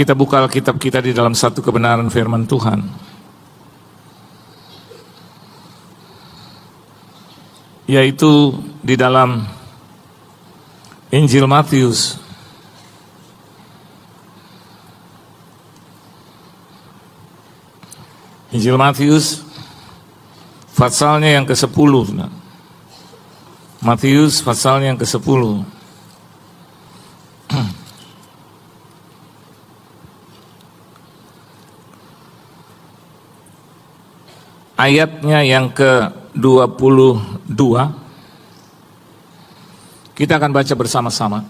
Kita buka Alkitab kita di dalam satu kebenaran firman Tuhan. Yaitu di dalam Injil Matius. Injil Matius pasalnya yang ke-10. Matius pasalnya yang ke-10. Ayatnya yang ke-22. Kita akan baca bersama-sama.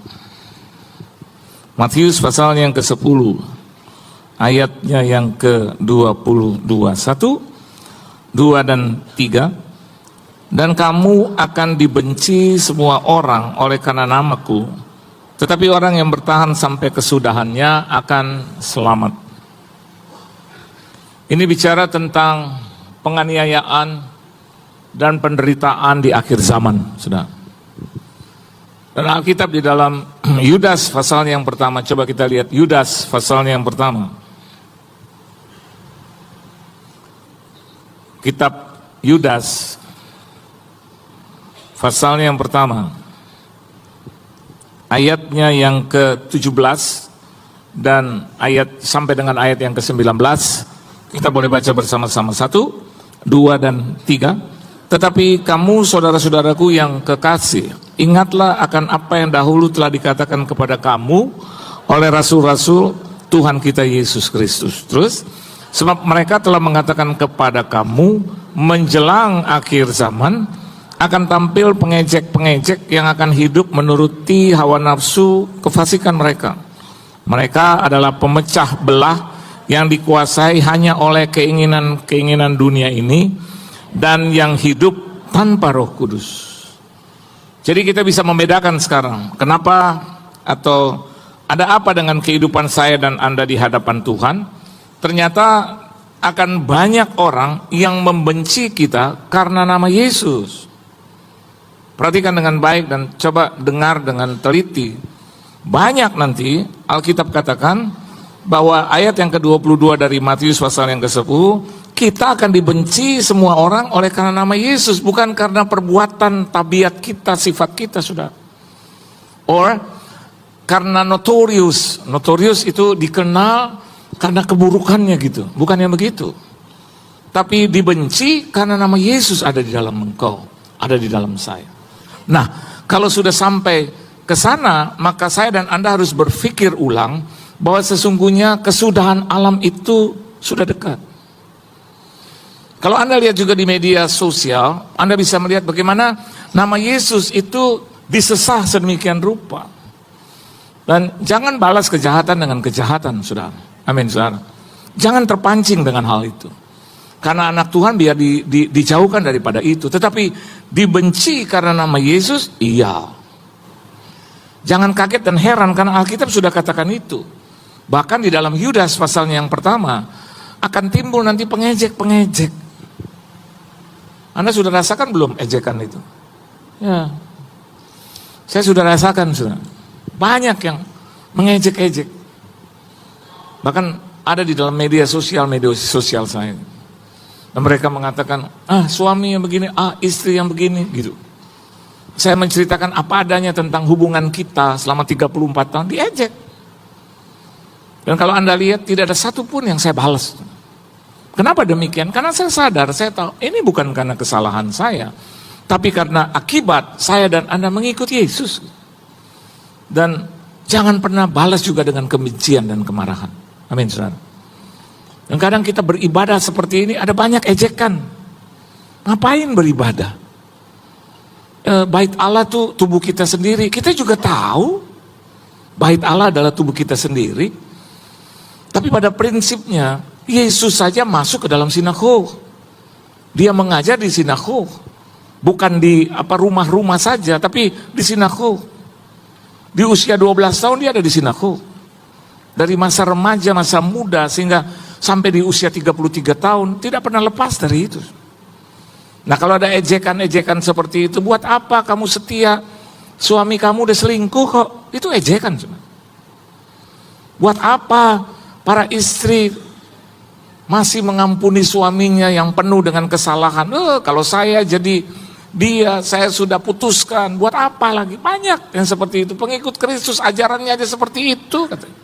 Matius pasalnya yang ke-10. Ayatnya yang ke-22. 1, 2, dan 3. Dan kamu akan dibenci semua orang oleh karena namaku, tetapi orang yang bertahan sampai kesudahannya akan selamat. Ini bicara tentang penganiayaan dan penderitaan di akhir zaman, saudara. Dan Alkitab di dalam Yudas pasalnya yang pertama, coba kita lihat Yudas pasalnya yang pertama. Kitab Yudas pasalnya yang pertama, ayatnya yang ke-17 dan sampai dengan ayat yang ke-19. Kita boleh baca bersama-sama. 1, 2, dan 3. Tetapi kamu saudara-saudaraku yang kekasih, ingatlah akan apa yang dahulu telah dikatakan kepada kamu oleh rasul-rasul Tuhan kita Yesus Kristus. Terus, sebab mereka telah mengatakan kepada kamu menjelang akhir zaman akan tampil pengejek-pengejek yang akan hidup menuruti hawa nafsu kefasikan mereka. Mereka adalah pemecah belah yang dikuasai hanya oleh keinginan-keinginan dunia ini dan yang hidup tanpa Roh Kudus. Jadi kita bisa membedakan sekarang kenapa atau ada apa dengan kehidupan saya dan Anda di hadapan Tuhan. Ternyata akan banyak orang yang membenci kita karena nama Yesus. Perhatikan dengan baik dan coba dengar dengan teliti. Banyak nanti Alkitab katakan bahwa ayat yang ke-22 dari Matius pasal yang ke-10, kita akan dibenci semua orang oleh karena nama Yesus, bukan karena perbuatan, tabiat kita, sifat kita, sudah. Or karena notorious itu dikenal karena keburukannya gitu, bukannya begitu. Tapi dibenci karena nama Yesus ada di dalam engkau, ada di dalam saya. Nah, kalau sudah sampai ke sana, maka saya dan Anda harus berpikir ulang bahwa sesungguhnya kesudahan alam itu sudah dekat. Kalau Anda lihat juga di media sosial, Anda bisa melihat bagaimana nama Yesus itu disesah sedemikian rupa. Dan jangan balas kejahatan dengan kejahatan, saudara. Amin, saudara. Jangan terpancing dengan hal itu. Karena anak Tuhan biar dijauhkan daripada itu. Tetapi dibenci karena nama Yesus, iya. Jangan kaget dan heran karena Alkitab sudah katakan itu. Bahkan di dalam Yudas pasalnya yang pertama akan timbul nanti pengejek-pengejek. Anda sudah rasakan belum ejekan itu? Ya, saya sudah rasakan, sudah. Banyak yang mengejek-ejek. Bahkan ada di dalam media sosial saya. Dan mereka mengatakan, suami yang begini, istri yang begini, gitu. Saya menceritakan apa adanya tentang hubungan kita selama 34 tahun, diejek. Dan kalau Anda lihat tidak ada satupun yang saya balas. Kenapa demikian? Karena saya sadar, saya tahu ini bukan karena kesalahan saya, tapi karena akibat saya dan Anda mengikuti Yesus. Dan jangan pernah balas juga dengan kebencian dan kemarahan. Amin, saudara. Dan kadang kita beribadah seperti ini ada banyak ejekan. Ngapain beribadah? Bait Allah tuh tubuh kita sendiri. Kita juga tahu bait Allah adalah tubuh kita sendiri. Tapi pada prinsipnya, Yesus saja masuk ke dalam sinagog. Dia mengajar di sinagog. Bukan di rumah-rumah saja, tapi di sinagog. Di usia 12 tahun dia ada di sinagog. Dari masa remaja, masa muda, sehingga sampai di usia 33 tahun, tidak pernah lepas dari itu. Nah, kalau ada ejekan-ejekan seperti itu, buat apa kamu setia? Suami kamu udah selingkuh kok. Itu ejekan. Buat apa Para istri masih mengampuni suaminya yang penuh dengan kesalahan. Kalau saya jadi dia, saya sudah putuskan, buat apa lagi? Banyak yang seperti itu. Pengikut Kristus ajarannya aja seperti itu. Katanya.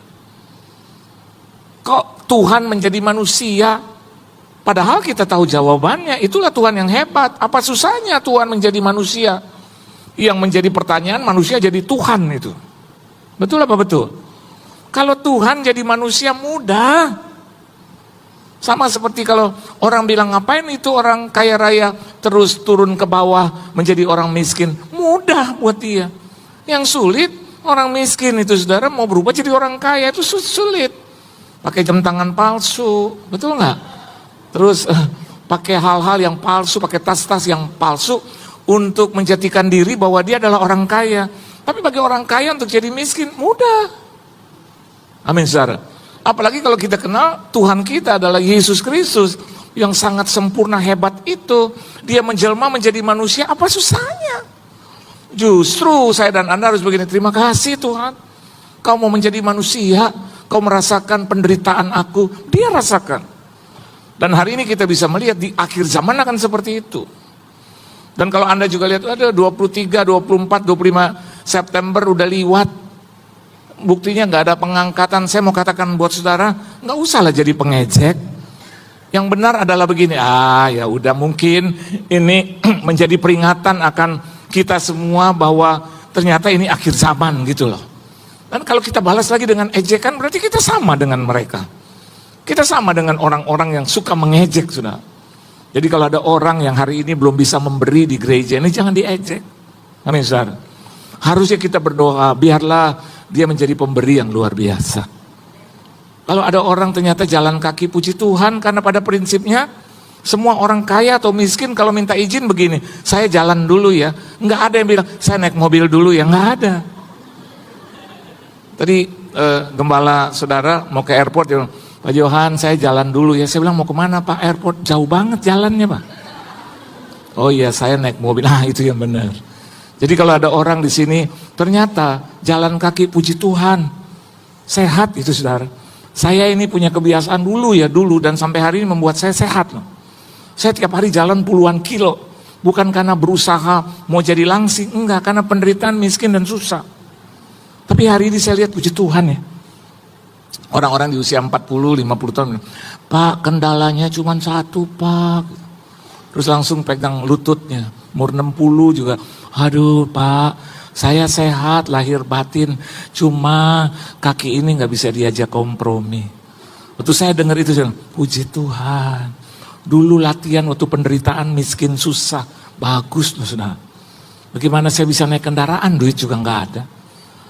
Kok Tuhan menjadi manusia? Padahal kita tahu jawabannya, itulah Tuhan yang hebat. Apa susahnya Tuhan menjadi manusia? Yang menjadi pertanyaan, manusia jadi Tuhan itu. Betul apa betul? Kalau Tuhan jadi manusia mudah. Sama seperti kalau orang bilang, ngapain itu orang kaya raya terus turun ke bawah menjadi orang miskin? Mudah buat dia. Yang sulit, orang miskin itu saudara mau berubah jadi orang kaya itu sulit. Pakai jam tangan palsu, betul nggak? Terus pakai hal-hal yang palsu, pakai tas-tas yang palsu untuk menjadikan diri bahwa dia adalah orang kaya. Tapi bagi orang kaya untuk jadi miskin, mudah. Amin saudara. Apalagi kalau kita kenal Tuhan kita adalah Yesus Kristus yang sangat sempurna hebat itu. Dia menjelma menjadi manusia, apa susahnya? Justru saya dan Anda harus begini, terima kasih Tuhan. Kau mau menjadi manusia, kau merasakan penderitaan aku, dia rasakan. Dan hari ini kita bisa melihat di akhir zaman akan seperti itu. Dan kalau Anda juga lihat, ada 23, 24, 25 September udah liwat. Buktinya nggak ada pengangkatan. Saya mau katakan buat saudara, nggak usahlah jadi pengejek. Yang benar adalah begini, ya udah mungkin ini menjadi peringatan akan kita semua bahwa ternyata ini akhir zaman gitu loh. Dan kalau kita balas lagi dengan ejekan, berarti kita sama dengan mereka. Kita sama dengan orang-orang yang suka mengejek sudah. Jadi kalau ada orang yang hari ini belum bisa memberi di gereja ini, jangan diejek. Amin saudara. Harusnya kita berdoa, biarlah dia menjadi pemberi yang luar biasa. Kalau ada orang ternyata jalan kaki, puji Tuhan, karena pada prinsipnya semua orang kaya atau miskin kalau minta izin begini, saya jalan dulu ya. Nggak ada yang bilang, saya naik mobil dulu ya, nggak ada. Tadi gembala saudara mau ke airport, dia bilang, Pak Johan saya jalan dulu ya. Saya bilang, mau kemana Pak? Airport jauh banget jalannya Pak. Oh iya saya naik mobil, itu yang benar. Jadi kalau ada orang di sini, ternyata jalan kaki puji Tuhan, sehat itu saudara. Saya ini punya kebiasaan dulu dan sampai hari ini membuat saya sehat loh. Saya tiap hari jalan puluhan kilo, bukan karena berusaha mau jadi langsing, enggak, karena penderitaan miskin dan susah. Tapi hari ini saya lihat puji Tuhan ya. Orang-orang di usia 40, 50 tahun, Pak kendalanya cuma satu Pak. Terus langsung pegang lututnya, umur 60 juga. Aduh Pak, saya sehat lahir batin, cuma kaki ini gak bisa diajak kompromi. Waktu saya dengar itu, saya bilang, puji Tuhan. Dulu latihan waktu penderitaan miskin susah, bagus loh saudara. Bagaimana saya bisa naik kendaraan, duit juga gak ada.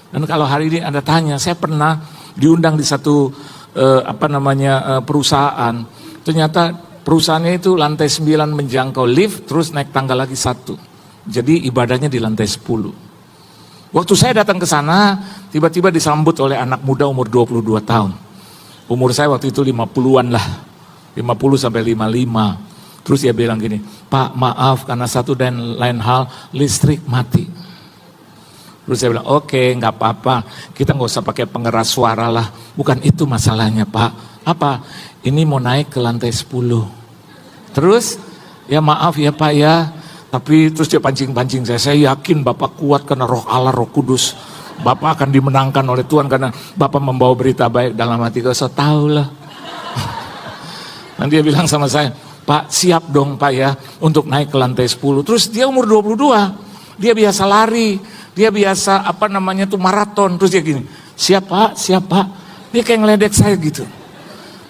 Dan kalau hari ini Anda tanya, saya pernah diundang di satu perusahaan. Ternyata perusahaannya itu lantai 9 menjangkau lift, terus naik tangga lagi 1. Jadi ibadahnya di lantai 10. Waktu saya datang ke sana, tiba-tiba disambut oleh anak muda umur 22 tahun. Umur saya waktu itu 50-an lah. 50 sampai 55. Terus dia bilang gini, Pak maaf karena satu dan lain hal listrik mati. Terus saya bilang, oke, nggak apa-apa, kita nggak usah pakai pengeras suara lah. Bukan itu masalahnya Pak. Apa? Ini mau naik ke lantai 10. Terus, ya maaf ya Pak ya. Tapi terus dia pancing-pancing saya yakin Bapak kuat karena roh Allah, roh kudus. Bapak akan dimenangkan oleh Tuhan karena Bapak membawa berita baik dalam hati. Saya tahu lah. Dan dia bilang sama saya, Pak siap dong Pak ya untuk naik ke lantai 10. Terus dia umur 22, dia biasa lari, dia biasa maraton. Terus dia gini, siap Pak. Dia kayak ngeledek saya gitu.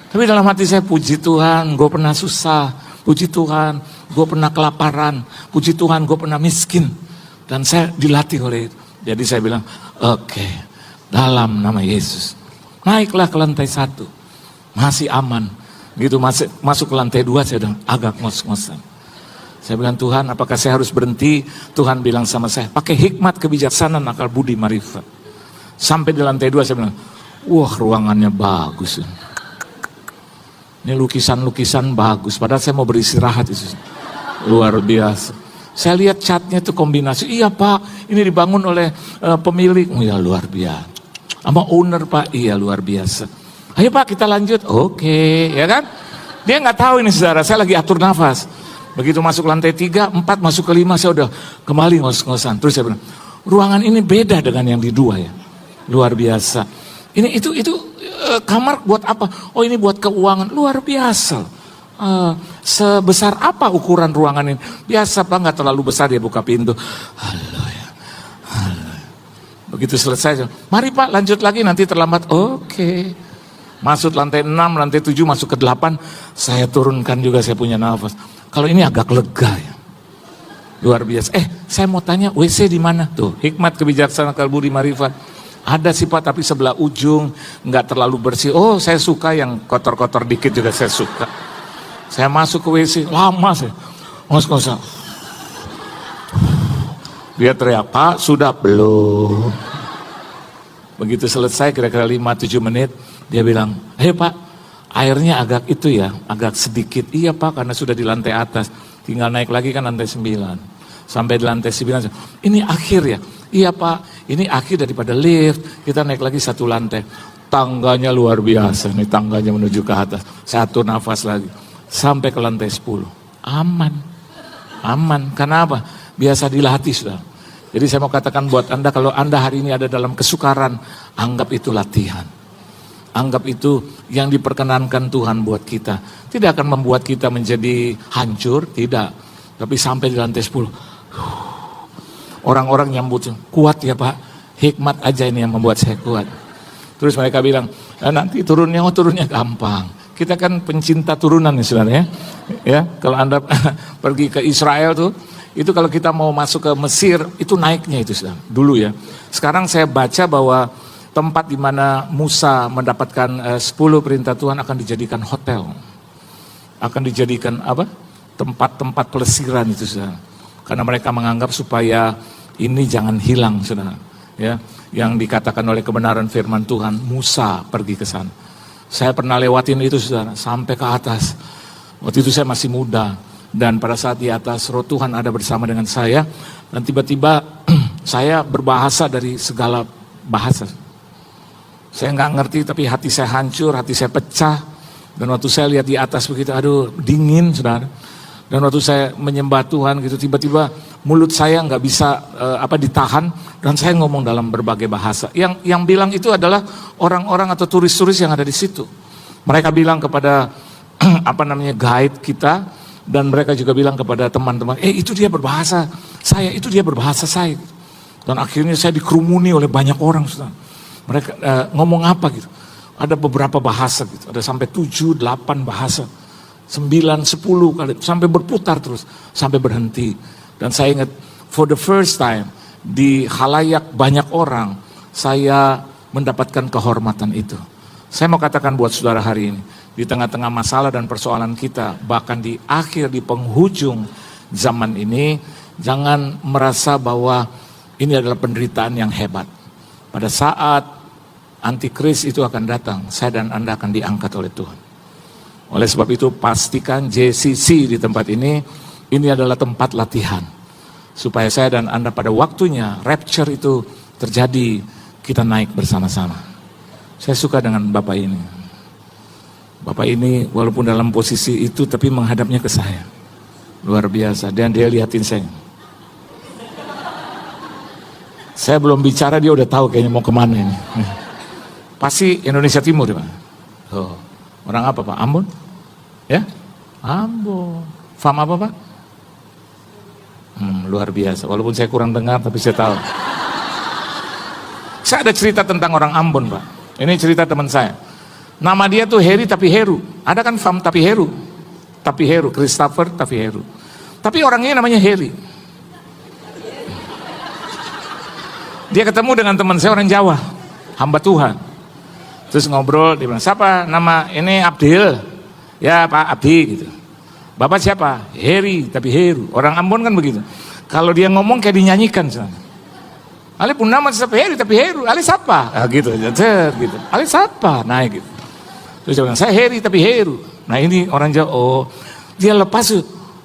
Tapi dalam hati saya, puji Tuhan gue pernah susah, puji Tuhan gue pernah kelaparan, puji Tuhan gue pernah miskin. Dan saya dilatih oleh itu. Jadi saya bilang, oke, dalam nama Yesus. Naiklah ke lantai 1, masih aman. Gitu masuk ke lantai 2, saya udah agak ngos-ngosan. Saya bilang, Tuhan apakah saya harus berhenti? Tuhan bilang sama saya, pakai hikmat, kebijaksanaan, akal budi, marifat. Sampai di lantai 2 saya bilang, wah ruangannya bagus. Ini lukisan-lukisan bagus, padahal saya mau beristirahat itu. Luar biasa. Saya lihat catnya itu kombinasi, iya Pak, ini dibangun oleh pemilik. Oh ya luar biasa. Sama owner Pak, iya luar biasa. Ayo Pak kita lanjut. Oke, ya kan? Dia nggak tahu ini saudara, saya lagi atur nafas. Begitu masuk lantai 3, 4, masuk ke 5, saya udah kembali ngos-ngosan. Terus saya bilang, ruangan ini beda dengan yang di 2 ya. Luar biasa. Itu kamar buat apa? Oh ini buat keuangan. Luar biasa. Sebesar apa ukuran ruangan ini? Biasa Pak, nggak terlalu besar, dia buka pintu. Haleluya. Begitu selesai, mari Pak lanjut lagi nanti terlambat. Oke. Masuk lantai 6, lantai 7, masuk ke 8, saya turunkan juga, saya punya nafas. Kalau ini agak lega ya. Luar biasa. Saya mau tanya WC di mana? Tuh, hikmat kebijaksanaan kalbudi marifat. Ada sih Pak, tapi sebelah ujung, nggak terlalu bersih. Oh, saya suka yang kotor-kotor dikit juga saya suka. Saya masuk ke WC, lama saya. Ngos-ngosan. Dia teriak, Pak sudah belum? Begitu selesai kira-kira 5-7 menit, dia bilang, Pak, airnya agak itu ya, agak sedikit. Iya Pak, karena sudah di lantai atas. Tinggal naik lagi kan lantai 9. Sampai di lantai 9, ini akhir ya? Iya Pak, ini akhir daripada lift. Kita naik lagi 1 lantai. Tangganya luar biasa, nih tangganya menuju ke atas. Saya atur nafas lagi. Sampai ke lantai 10. Aman. Karena apa? Biasa dilatih sudah. Jadi saya mau katakan buat Anda, kalau Anda hari ini ada dalam kesukaran, anggap itu latihan. Anggap itu yang diperkenankan Tuhan buat kita. Tidak akan membuat kita menjadi hancur, tidak. Tapi sampai di lantai 10. Orang-orang nyambut, kuat ya Pak. Hikmat aja ini yang membuat saya kuat. Terus mereka bilang, nanti turunnya gampang. Kita kan pencinta turunan ya saudara ya. Kalau Anda pergi ke Israel tuh, itu kalau kita mau masuk ke Mesir, itu naiknya itu saudara. Dulu ya. Sekarang saya baca bahwa tempat di mana Musa mendapatkan 10 perintah Tuhan akan dijadikan hotel. Akan dijadikan apa? Tempat-tempat pelesiran itu saudara. Karena mereka menganggap supaya ini jangan hilang saudara. Ya, yang dikatakan oleh kebenaran firman Tuhan, Musa pergi ke sana. Saya pernah lewatin itu saudara, sampai ke atas. Waktu itu saya masih muda. Dan pada saat di atas, roh Tuhan ada bersama dengan saya. Dan tiba-tiba saya berbahasa dari segala bahasa. Saya nggak ngerti, tapi hati saya hancur, hati saya pecah. Dan waktu saya lihat di atas begitu, aduh dingin saudara. Dan waktu saya menyembah Tuhan gitu, tiba-tiba mulut saya nggak bisa ditahan. Dan saya ngomong dalam berbagai bahasa. Yang bilang itu adalah orang-orang atau turis-turis yang ada di situ. Mereka bilang kepada guide kita, dan mereka juga bilang kepada teman-teman, itu dia berbahasa saya, itu dia berbahasa saya. Dan akhirnya saya dikerumuni oleh banyak orang. Saudara. Mereka ngomong apa gitu. Ada beberapa bahasa gitu, ada sampai 7-8 bahasa. 9-10 kali, sampai berputar terus, sampai berhenti. Dan saya ingat, for the first time, di khalayak banyak orang, saya mendapatkan kehormatan itu. Saya mau katakan buat saudara hari ini, di tengah-tengah masalah dan persoalan kita, bahkan di akhir, di penghujung zaman ini, jangan merasa bahwa ini adalah penderitaan yang hebat. Pada saat antikris itu akan datang, saya dan Anda akan diangkat oleh Tuhan. Oleh sebab itu pastikan JCC di tempat ini adalah tempat latihan. Supaya saya dan Anda pada waktunya rapture itu terjadi, kita naik bersama-sama. Saya suka dengan Bapak ini. Bapak ini walaupun dalam posisi itu tapi menghadapnya ke saya. Luar biasa, dan dia liatin saya. Saya belum bicara dia udah tahu kayaknya mau kemana ini. Pasti Indonesia Timur ya Pak? Oh. Orang apa Pak? Ambon? Ya? Ambon. Fam apa Pak? Luar biasa. Walaupun saya kurang dengar tapi saya tahu. Saya ada cerita tentang orang Ambon Pak. Ini cerita teman saya. Nama dia tuh Heri tapi Heru. Ada kan Fam tapi Heru. Tapi Heru, Christopher tapi Heru. Tapi orangnya namanya Heri. Dia ketemu dengan teman saya orang Jawa. Hamba Tuhan. Terus ngobrol, dia bilang, siapa nama ini Abdil? Ya Pak Abdi gitu. Bapak siapa? Heri, tapi Heru. Orang Ambon kan begitu. Kalau dia ngomong kayak dinyanyikan. Ale pun nama siapa Heri, tapi Heru. Ale siapa? Gitu. Ale siapa? Nah gitu. Terus dia bilang, saya Heri, tapi Heru. Nah ini orang Jawa, oh. Dia lepas,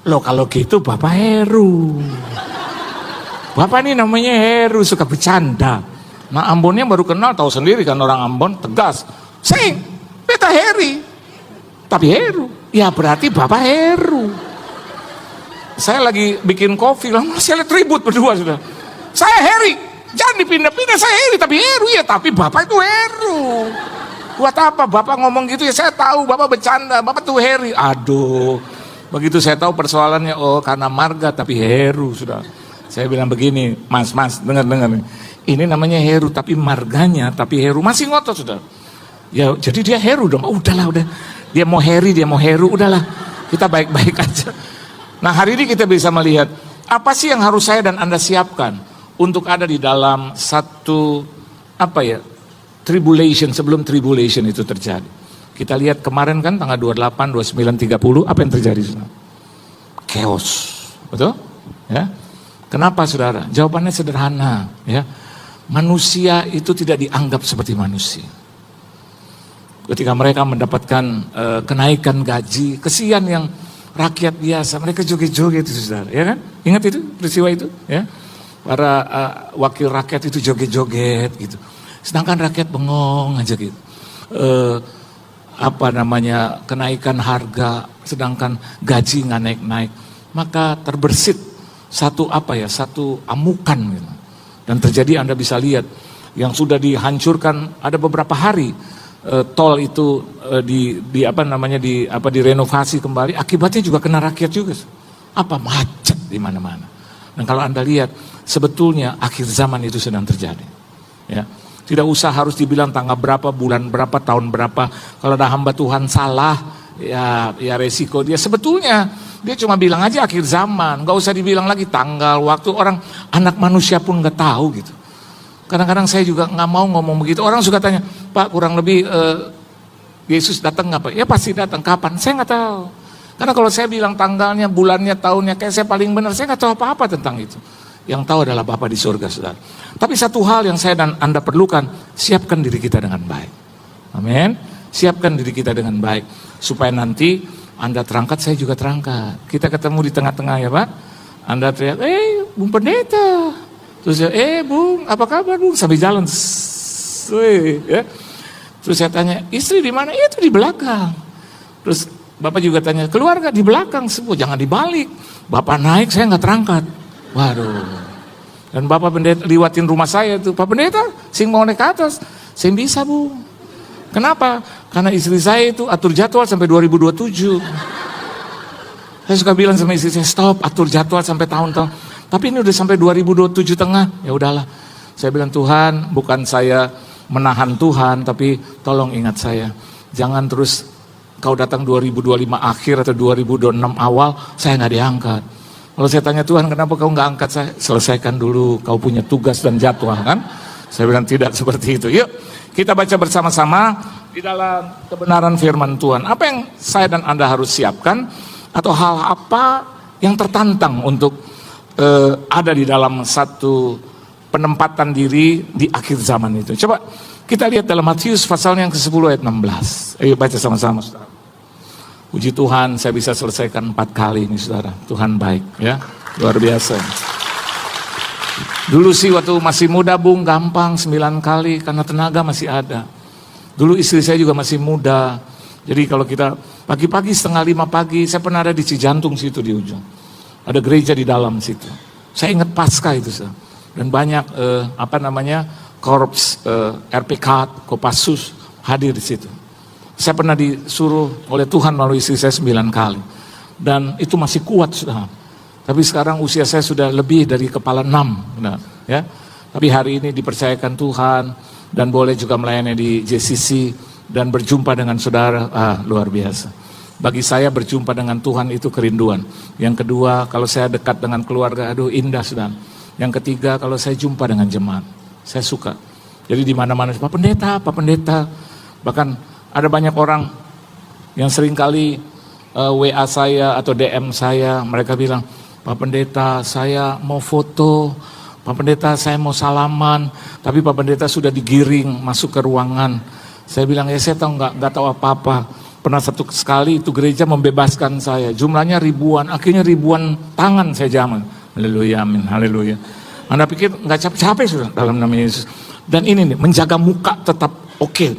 loh kalau gitu Bapak Heru. Bapak ini namanya Heru, suka bercanda. Nah Ambonnya baru kenal, tahu sendiri kan orang Ambon, tegas. Sing, Beta Heri. Tapi Heru. Ya berarti Bapak Heru. Saya lagi bikin kopi, saya lihat ribut berdua sudah. Saya Heri, jangan dipindah-pindah, saya Heri, tapi Heru ya, tapi Bapak itu Heru. Buat apa Bapak ngomong gitu ya, saya tahu Bapak bercanda, Bapak tuh Heri. Aduh, begitu saya tahu persoalannya, oh karena marga tapi Heru sudah. Saya bilang begini, mas, dengar. Ini namanya Heru, tapi marganya, tapi Heru, masih ngotot sudah. Ya jadi dia Heru dong, oh, udahlah. Dia mau Heri, dia mau Heru, udahlah. Kita baik-baik aja. Nah hari ini kita bisa melihat apa sih yang harus saya dan Anda siapkan untuk ada di dalam satu tribulation, sebelum tribulation itu terjadi. Kita lihat kemarin kan tanggal 28, 29, 30 apa yang terjadi? Chaos, betul? Ya. Kenapa saudara? Jawabannya sederhana, ya. Manusia itu tidak dianggap seperti manusia. Ketika mereka mendapatkan kenaikan gaji, kesian yang rakyat biasa, mereka joget-joget itu saudara, ya kan? Ingat itu peristiwa itu, ya? Para wakil rakyat itu joget-joget gitu. Sedangkan rakyat bengong aja gitu. Kenaikan harga, sedangkan gaji nggak naik-naik. Maka terbersit satu amukan gitu. Dan terjadi Anda bisa lihat yang sudah dihancurkan ada beberapa hari. Tol itu direnovasi kembali, akibatnya juga kena rakyat juga. Macet di mana-mana. Dan kalau Anda lihat sebetulnya akhir zaman itu sedang terjadi. Ya. Tidak usah harus dibilang tanggal berapa, bulan berapa, tahun berapa. Kalau ada hamba Tuhan salah, ya resiko dia. Sebetulnya dia cuma bilang aja akhir zaman, nggak usah dibilang lagi tanggal, waktu. Orang anak manusia pun nggak tahu gitu. Kadang-kadang saya juga nggak mau ngomong begitu. Orang suka tanya, Pak kurang lebih Yesus datang nggak Pak? Ya pasti datang. Kapan? Saya nggak tahu. Karena kalau saya bilang tanggalnya, bulannya, tahunnya, kayak saya paling benar, saya nggak tahu apa-apa tentang itu. Yang tahu adalah Bapa di surga, saudara. Tapi satu hal yang saya dan Anda perlukan, siapkan diri kita dengan baik. Amin. Siapkan diri kita dengan baik. Supaya nanti Anda terangkat, saya juga terangkat. Kita ketemu di tengah-tengah ya Pak. Anda teriak, Bung Pendeta. Terus saya, Bung, apa kabar Bung? Sambil jalan. Ya. Terus saya tanya, istri di mana? Itu di belakang. Terus Bapak juga tanya, keluarga di belakang semua, jangan dibalik. Bapak naik, saya nggak terangkat. Waduh. Dan Bapak Pendeta liwatin rumah saya tuh, Pak Pendeta, sing mau naik ke atas. Saya bisa Bung. Kenapa? Karena istri saya itu atur jadwal sampai 2027. Saya suka bilang sama istri saya, stop, atur jadwal sampai tahun-tahun. Tapi ini udah sampai 2027 tengah, ya udahlah. Saya bilang Tuhan, bukan saya menahan Tuhan, tapi tolong ingat saya. Jangan terus kau datang 2025 akhir atau 2026 awal, saya nggak diangkat. Kalau saya tanya Tuhan, kenapa kau nggak angkat saya? Selesaikan dulu, kau punya tugas dan jadwal kan? Saya bilang tidak seperti itu. Yuk, kita baca bersama-sama di dalam kebenaran firman Tuhan. Apa yang saya dan Anda harus siapkan? Atau hal apa yang tertantang untuk ada di dalam satu penempatan diri di akhir zaman itu. Coba kita lihat dalam Matius pasal yang ke-10 ayat 16. Ayo baca sama-sama saudara. Puji Tuhan saya bisa selesaikan 4 kali ini saudara. Tuhan baik ya, luar biasa. Dulu sih waktu masih muda Bung gampang 9 kali karena tenaga masih ada. Dulu istri saya juga masih muda. Jadi kalau kita pagi-pagi 4:30 pagi, saya pernah ada di Cijantung situ di ujung. Ada gereja di dalam situ. Saya ingat Paskah itu, dan banyak korps RPK, Kopassus hadir di situ. Saya pernah disuruh oleh Tuhan melalui istri saya 9 kali, dan itu masih kuat sudah. Tapi sekarang usia saya sudah lebih dari kepala 6, benar, ya. Tapi hari ini dipercayakan Tuhan dan boleh juga melayani di JCC dan berjumpa dengan saudara, luar biasa. Bagi saya berjumpa dengan Tuhan itu kerinduan. Yang kedua, kalau saya dekat dengan keluarga, aduh indah sedang. Yang ketiga, kalau saya jumpa dengan jemaat, saya suka. Jadi di mana-mana, Pak Pendeta. Bahkan ada banyak orang yang seringkali WA saya atau DM saya, mereka bilang, Pak Pendeta saya mau foto, Pak Pendeta saya mau salaman, tapi Pak Pendeta sudah digiring masuk ke ruangan. Saya bilang, ya saya nggak tahu apa-apa. Pernah satu sekali itu gereja membebaskan saya, jumlahnya ribuan, akhirnya ribuan tangan saya jaman. Haleluya, amin, haleluya. Anda pikir nggak capek-capek sudah dalam nama Yesus. Dan ini nih, menjaga muka tetap oke.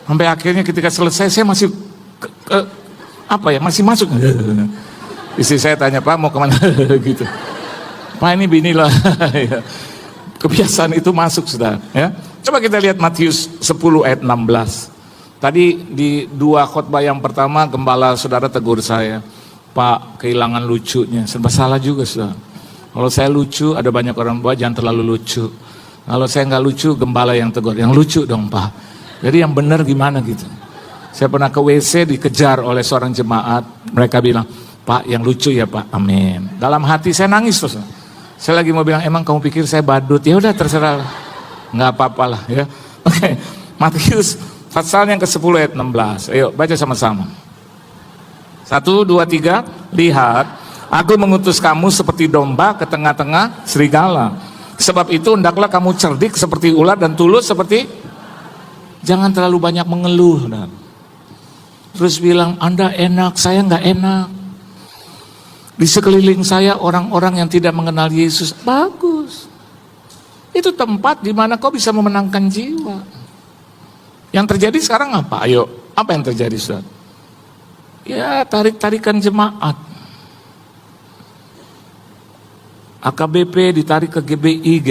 Sampai akhirnya ketika selesai saya masih masih masuk. Istri saya tanya, Pak mau kemana? Gitu. Pak ini bini lah. Kebiasaan itu masuk sudah. Ya. Coba kita lihat Matius 10 ayat 16. Tadi di 2 khotbah yang pertama gembala saudara tegur saya, Pak kehilangan lucunya. Serba salah juga sudah. Kalau saya lucu ada banyak orang tua jangan terlalu lucu. Kalau saya nggak lucu gembala yang tegur. Yang lucu dong Pak. Jadi yang benar gimana gitu. Saya pernah ke WC dikejar oleh seorang jemaat. Mereka bilang, Pak yang lucu ya Pak, amin. Dalam hati saya nangis terus. Saya lagi mau bilang, emang kamu pikir saya badut? Ya udah terserah, nggak apa-apa lah ya. Oke, Matius pasal yang ke-10 ayat 16. Ayo baca sama-sama. 1, 2, 3. Lihat, aku mengutus kamu seperti domba ke tengah-tengah serigala. Sebab itu hendaklah kamu cerdik seperti ular dan tulus seperti. Jangan terlalu banyak mengeluh. Terus bilang, Anda enak, saya nggak enak. Di sekeliling saya orang-orang yang tidak mengenal Yesus. Bagus. Itu tempat di mana kau bisa memenangkan jiwa. Yang terjadi sekarang apa? Ayo, apa yang terjadi Ustaz? Ya, tarik-tarikan jemaat. AKBP ditarik ke GBI,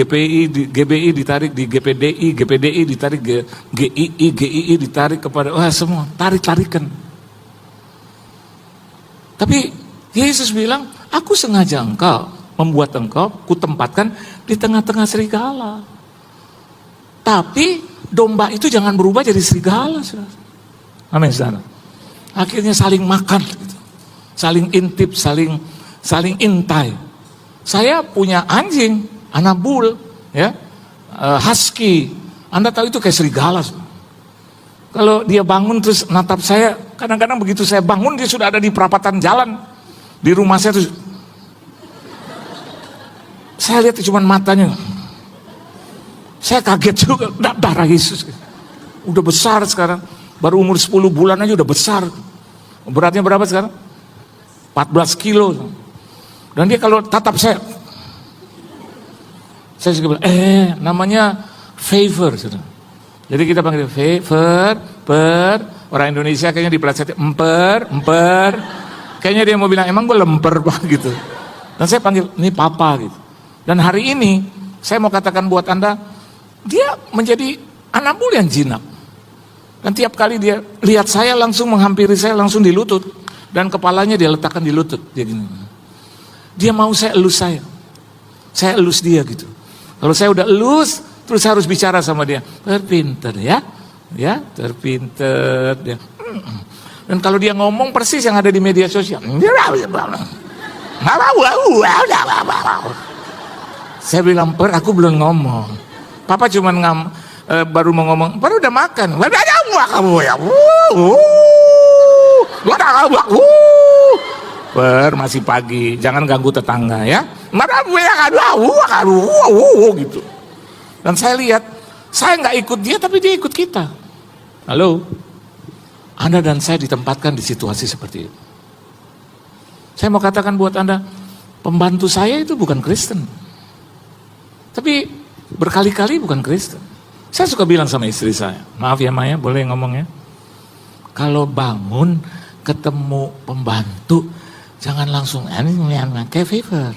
GBI ditarik di GPDI, GPDI ditarik ke GII ditarik kepada semua, tarik-tarikan. Tapi Yesus bilang, aku sengaja membuat engkau, kutempatkan di tengah-tengah serigala. Tapi domba itu jangan berubah jadi serigala. Amin, saudara. Akhirnya saling makan, gitu. Saling intip, saling intai. Saya punya anjing, anabul, ya, husky. Anda tahu itu kayak serigala. Kalau dia bangun terus natap saya, kadang-kadang begitu saya bangun dia sudah ada di perapatan jalan di rumah saya. Terus saya lihat cuma matanya. Saya kaget juga, darah Yesus. Udah besar sekarang, baru umur 10 bulan aja udah besar. Beratnya berapa sekarang? 14 kilo. Dan dia kalau tatap saya juga bilang, namanya favor. Jadi kita panggil favor, orang Indonesia kayaknya dipelesetin, emper. Kayaknya dia mau bilang, emang gue lemper Pak gitu. Dan saya panggil, ini papa gitu. Dan hari ini, saya mau katakan buat Anda, dia menjadi anak bul yang jinak. Dan tiap kali dia lihat saya langsung menghampiri saya langsung di lutut. Dan kepalanya dia letakkan di lutut. Dia gini. Dia mau saya elus saya elus dia gitu. Kalau saya udah elus, terus saya harus bicara sama dia. Terpinter ya, terpinter dia. Dan kalau dia ngomong persis yang ada di media sosial. Saya bilang, aku belum ngomong. Papa cuman baru mau ngomong, baru udah makan. Masih pagi, jangan ganggu tetangga ya. Gitu. Dan saya lihat, saya nggak ikut dia, tapi dia ikut kita. Halo, Anda dan saya ditempatkan di situasi seperti itu. Saya mau katakan buat Anda, pembantu saya itu bukan Kristen, tapi berkali-kali bukan Kristen. Saya suka bilang sama istri saya, maaf ya Maya, boleh ngomongnya? Kalau bangun ketemu pembantu, jangan langsung kayak favor.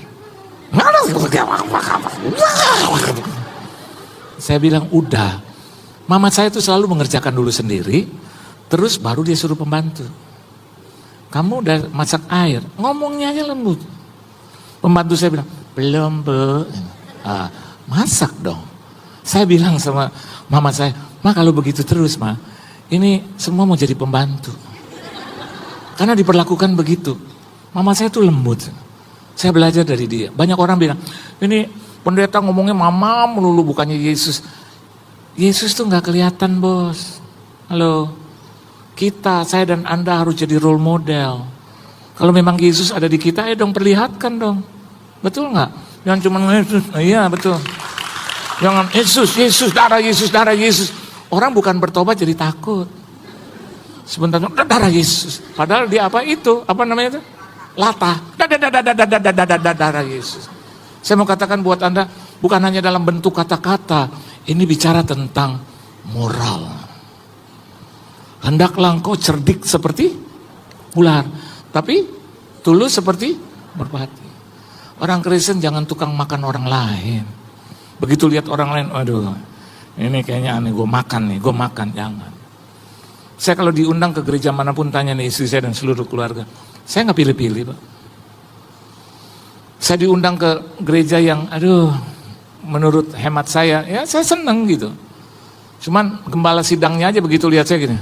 Saya bilang udah. Mama saya itu selalu mengerjakan dulu sendiri, terus baru dia suruh pembantu. Kamu udah masak air, ngomongnya aja lembut. Pembantu saya bilang, belum Bu. Masak dong. Saya bilang sama mama saya, Ma kalau begitu terus Ma, ini semua mau jadi pembantu. Karena diperlakukan begitu. Mama saya tuh lembut. Saya belajar dari dia. Banyak orang bilang, ini pendeta ngomongnya mama melulu bukannya Yesus. Yesus tuh gak kelihatan bos. Halo. Kita, saya dan Anda harus jadi role model. Kalau memang Yesus ada di kita, dong perlihatkan dong. Betul gak? Jangan cuma Yesus. Iya betul. Jangan Yesus, darah Yesus. Orang bukan bertobat jadi takut. Sebentar, darah Yesus. Padahal dia apa itu? Apa namanya itu? Latah. Darah Yesus. Saya mau katakan buat Anda, bukan hanya dalam bentuk kata-kata. Ini bicara tentang moral. Hendaklah engkau cerdik seperti ular, tapi tulus seperti merpati. Orang Kristen jangan tukang makan orang lain. Begitu lihat orang lain, aduh, ini kayaknya aneh, gue makan, jangan. Saya kalau diundang ke gereja manapun tanya nih istri saya dan seluruh keluarga, saya nggak pilih-pilih, Pak. Saya diundang ke gereja yang, aduh, menurut hemat saya, ya saya seneng gitu. Cuman gembala sidangnya aja begitu lihat saya gini,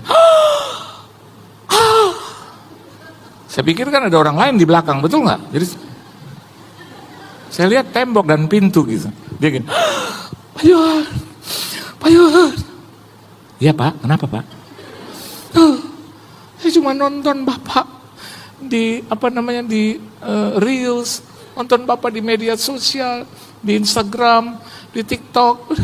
saya pikir kan ada orang lain di belakang, betul nggak? Jadi saya lihat tembok dan pintu gitu, dia gini, Pak Yohan, iya Pak, kenapa Pak? Saya cuma nonton Bapak di Reels, nonton Bapak di media sosial, di Instagram, di TikTok.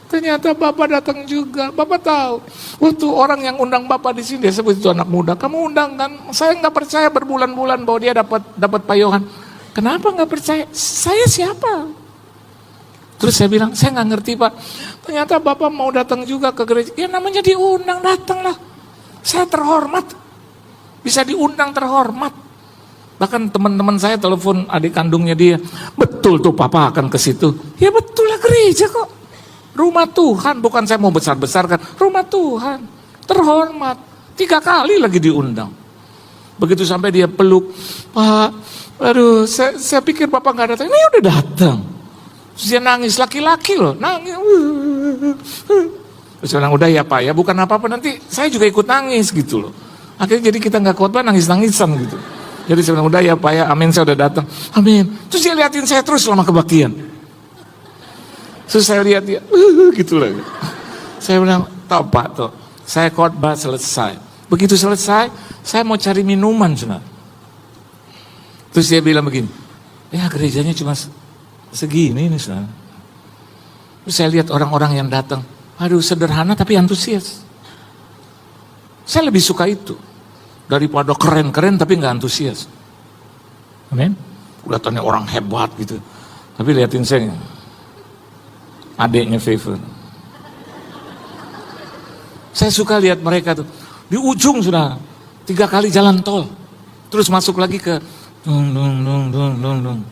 Ternyata Bapak datang juga. Bapak tahu, waktu orang yang undang Bapak di sini, dia sebut itu anak muda. Kamu undang kan? Saya nggak percaya berbulan-bulan bahwa dia dapat Pak Yohan. Kenapa nggak percaya? Saya siapa? Terus saya bilang, saya nggak ngerti Pak. Ternyata Bapak mau datang juga ke gereja. Ya namanya diundang, datanglah. Saya terhormat, bisa diundang terhormat. Bahkan teman-teman saya telepon adik kandungnya dia, betul tuh Papa akan ke situ. Ya betul lah, gereja kok, rumah Tuhan, bukan saya mau besar-besarkan, rumah Tuhan, terhormat. 3 kali lagi diundang. Begitu sampai dia peluk, Pak, aduh, saya pikir Bapak nggak datang, ini udah datang. Terus dia nangis, laki-laki loh, nangis. Terus saya bilang, udah ya Pak ya, bukan apa-apa, nanti saya juga ikut nangis gitu loh. Akhirnya jadi kita gak khotbah, nangis-nangisan gitu. Jadi saya bilang, udah ya Pak ya, amin, saya udah datang, amin. Terus dia liatin saya terus selama kebaktian. Terus saya lihat dia, gitu lah. Saya bilang, tau Pak tuh, saya khotbah selesai. Begitu selesai, saya mau cari minuman saudara. Terus dia bilang begini, ya gerejanya cuma segini nih saudara. Terus saya lihat orang-orang yang datang, aduh sederhana tapi antusias. Saya lebih suka itu daripada keren-keren tapi nggak antusias. Amin. Kelihatannya orang hebat gitu, tapi liatin saya, adiknya Favor. Saya suka lihat mereka tuh di ujung sudah 3 kali jalan tol, terus masuk lagi ke dung.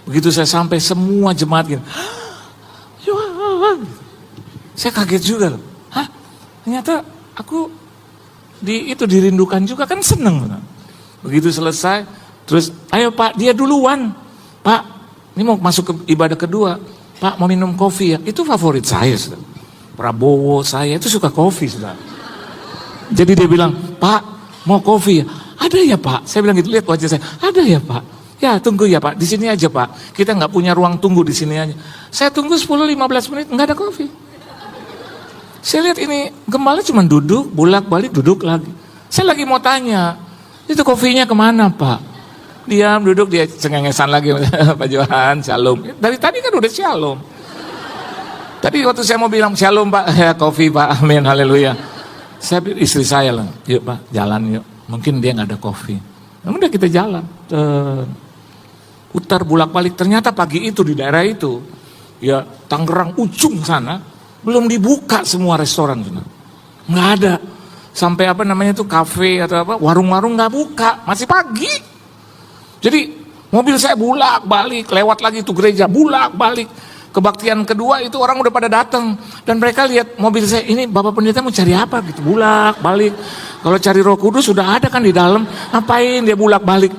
Begitu saya sampai semua jemaat gitu, saya kaget juga loh. Hah? Ternyata aku dirindukan juga, kan seneng. Begitu selesai, terus ayo Pak, dia duluan. Pak, ini mau masuk ke ibadah kedua. Pak, mau minum kopi ya? Itu favorit saya, saudara. Prabowo saya itu suka kopi, saudara. Jadi dia bilang, Pak, mau kopi ya? Ada ya Pak. Saya bilang gitu, lihat wajah saya. Ada ya Pak. Ya tunggu ya Pak, di sini aja Pak. Kita nggak punya ruang tunggu di sini aja. Saya tunggu 10-15 menit, nggak ada kopi. Saya lihat ini gembala cuma duduk, bolak-balik duduk lagi. Saya lagi mau tanya, itu kopinya kemana Pak? Diam, duduk, dia cengengesan lagi. Pak Johan, shalom. Dari tadi kan udah shalom. Tadi waktu saya mau bilang shalom Pak, ya kopi Pak, amin, haleluya. Saya istri saya lah, yuk Pak, jalan yuk. Mungkin dia nggak ada kopi. Udah kita jalan. Putar bolak-balik, ternyata pagi itu di daerah itu, ya Tangerang ujung sana, belum dibuka semua restoran, nggak ada. Sampai kafe atau apa, warung-warung nggak buka, masih pagi. Jadi mobil saya bolak-balik, lewat lagi tuh gereja, bolak-balik. Kebaktian kedua itu orang udah pada datang, dan mereka lihat mobil saya, ini Bapak Pendeta mau cari apa gitu, bolak-balik. Kalau cari Roh Kudus sudah ada kan di dalam, ngapain dia bolak-balik?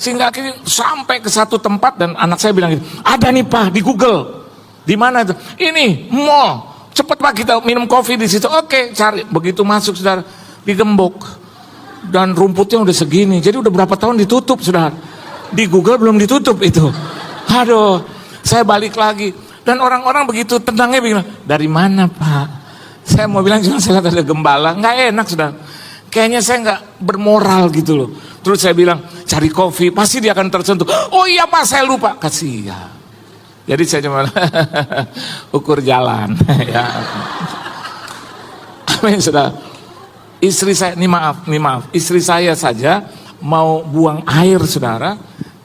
Sehingga akhirnya sampai ke satu tempat dan anak saya bilang gitu, ada nih Pak di Google, di mana itu? Ini mall. Cepet Pak kita minum kopi di situ. Oke, cari. Begitu masuk saudara, digembok. Dan rumputnya udah segini. Jadi udah berapa tahun ditutup saudara. Di Google belum ditutup itu. Aduh, saya balik lagi. Dan orang-orang begitu tenangnya bilang, dari mana Pak? Saya mau bilang cuma saya lihat ada gembala. Nggak enak saudara. Kayaknya saya nggak bermoral gitu loh. Terus saya bilang, cari kopi. Pasti dia akan tersentuh. Oh iya Pak, saya lupa. Kasih ya. Jadi saya cuma ukur jalan. Ya. Amin saudara. Istri saya, ini maaf. Istri saya saja mau buang air saudara.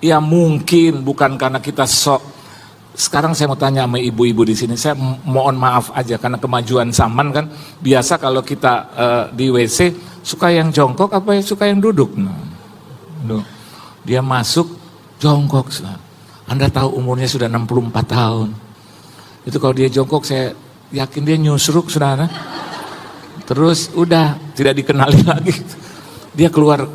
Ya mungkin bukan karena kita sok sekarang saya mau tanya sama ibu-ibu di sini, saya mohon maaf aja karena kemajuan zaman kan, biasa kalau kita di WC suka yang jongkok apa suka yang duduk. Dia masuk jongkok. Anda tahu umurnya sudah 64 tahun. Itu kalau dia jongkok saya yakin dia nyusruk, saudara. Terus udah tidak dikenali lagi. Dia keluar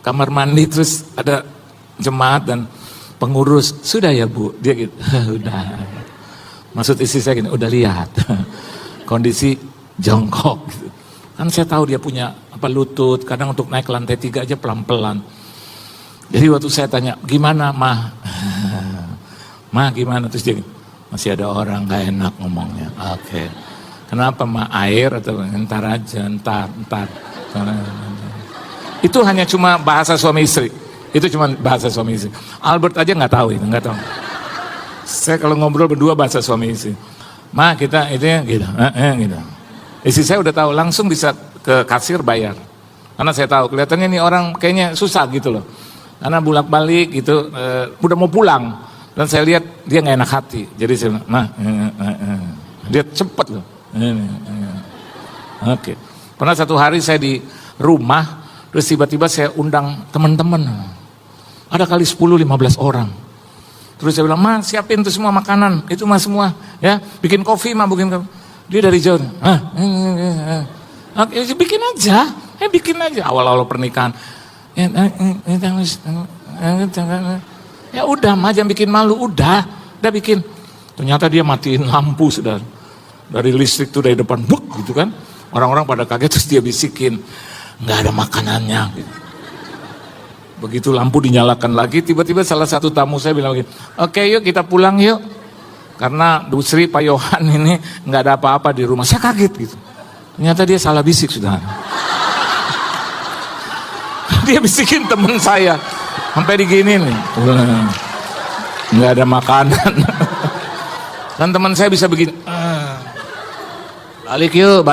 kamar mandi, terus ada jemaat dan pengurus, sudah ya Bu, dia gitu, udah. Maksud istri saya gini, udah lihat kondisi jongkok. Gitu. Kan saya tahu dia punya lutut, kadang untuk naik ke lantai 3 aja pelan-pelan. Jadi waktu saya tanya, gimana Mah? Mah gimana? Terus dia gitu, masih ada orang gak enak ngomongnya. Oke. Kenapa Mah, air atau entar aja, entar. Itu hanya cuma bahasa suami istri. Itu cuma bahasa suami istri. Albert aja nggak tahu itu, nggak tahu. Saya kalau ngobrol berdua bahasa suami istri. Ma kita itu gitu, gitu. Istri saya udah tahu, langsung bisa ke kasir bayar. Karena saya tahu kelihatannya nih orang kayaknya susah gitu loh. Karena bolak-balik gitu, udah mau pulang. Dan saya lihat dia nggak enak hati. Jadi saya bilang, Ma, dia cepet loh. Oke. Pernah satu hari saya di rumah, terus tiba-tiba saya undang teman-teman. Ada kali 10-15 orang. Terus saya bilang, Ma siapin tuh semua makanan. Itu mah semua. Ya, bikin kopi mah, bikin kopi. Dia dari jauh. Bikin aja. Bikin aja. Awal-awal pernikahan. Ya udah, Ma jangan bikin malu. Udah bikin. Ternyata dia matiin lampu, saudara. Dari listrik tuh dari depan, buk gitu kan. Orang-orang pada kaget, terus dia bisikin. Nggak ada makanannya gitu. Begitu lampu dinyalakan lagi, tiba-tiba salah satu tamu saya bilang begini, oke yuk kita pulang yuk. Karena Bu Sri, Pak Yohan ini nggak ada apa-apa di rumah. Saya kaget gitu. Ternyata dia salah bisik, saudara. Dia bisikin teman saya. Sampai digini nih. Nggak ada makanan. Dan teman saya bisa begini. Balik yuk.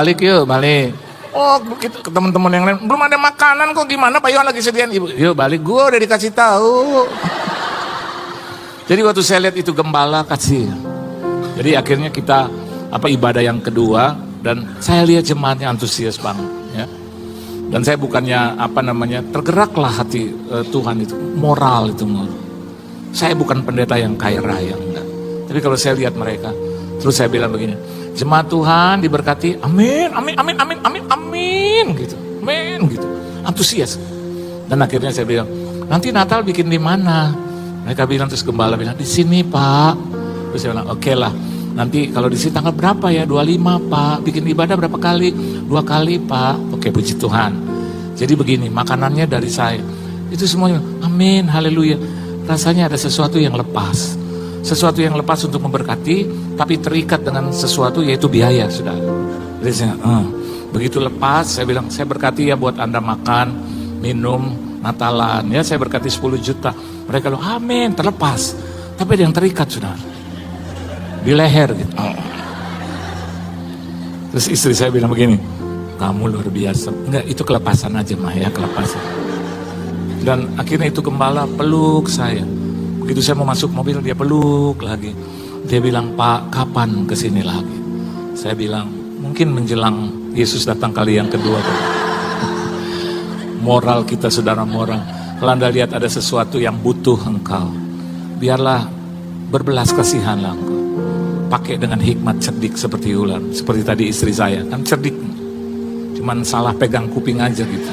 Oh gitu, ke teman-teman yang lain, belum ada makanan kok, gimana Pak Yohan lagi sediain? Ibu, yuk balik, gue udah dikasih tahu. Jadi waktu saya lihat itu gembala kasih. Jadi akhirnya kita ibadah yang kedua, dan saya lihat jemaatnya antusias banget. Ya. Dan saya bukannya tergeraklah hati Tuhan itu, moral itu. Saya bukan pendeta yang kaya raya, enggak. Tapi kalau saya lihat mereka, terus saya bilang begini, jemaat Tuhan diberkati, amin gitu, amin gitu, antusias. Dan akhirnya saya bilang, nanti Natal bikin di mana? Mereka bilang, terus gembala bilang, di sini Pak. Terus saya bilang, oke lah, nanti kalau di sini tanggal berapa ya? 25 Pak, bikin ibadah berapa kali? 2 kali Pak. Oke, puji Tuhan. Jadi begini, makanannya dari saya. Itu semuanya, amin, haleluya. Rasanya ada sesuatu yang lepas. Sesuatu yang lepas untuk memberkati, tapi terikat dengan sesuatu yaitu biaya, sudah. Jadi saya, begitu lepas, saya bilang, saya berkati ya buat Anda makan, minum, Natalan, ya saya berkati 10 juta. Mereka bilang, amin, terlepas. Tapi ada yang terikat, sudah. Di leher gitu. Terus istri saya bilang begini, kamu luar biasa. Enggak, itu kelepasan aja mah ya, kelepasan. Dan akhirnya itu gembala peluk saya. Begitu saya mau masuk mobil, dia peluk lagi. Dia bilang, Pak, kapan kesini lagi? Saya bilang, mungkin menjelang Yesus datang kali yang kedua. Moral kita, saudara, moral. Kalau Anda lihat ada sesuatu yang butuh engkau, biarlah berbelas kasihanlah engkau. Pakai dengan hikmat, cerdik seperti ular. Seperti tadi istri saya, kan cerdik. Cuman salah pegang kuping aja gitu.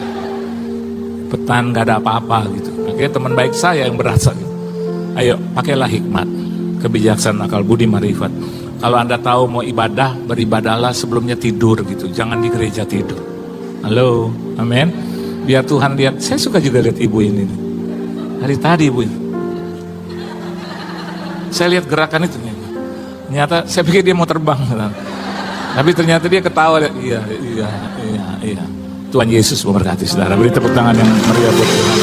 Petan gak ada apa-apa gitu. Akhirnya teman baik saya yang berasa gitu. Ayo, pakailah hikmat, kebijaksanaan, akal budi, marifat. Kalau Anda tahu mau ibadah, beribadahlah sebelumnya tidur gitu. Jangan di gereja tidur. Halo, amin. Biar Tuhan lihat. Saya suka juga lihat ibu ini. Hari tadi ibu ini. Saya lihat gerakan itu. Ternyata saya pikir dia mau terbang. Tapi ternyata dia ketawa. Iya. Tuhan Yesus memberkati saudara. Beri tepuk tangan yang meriah buat Tuhan.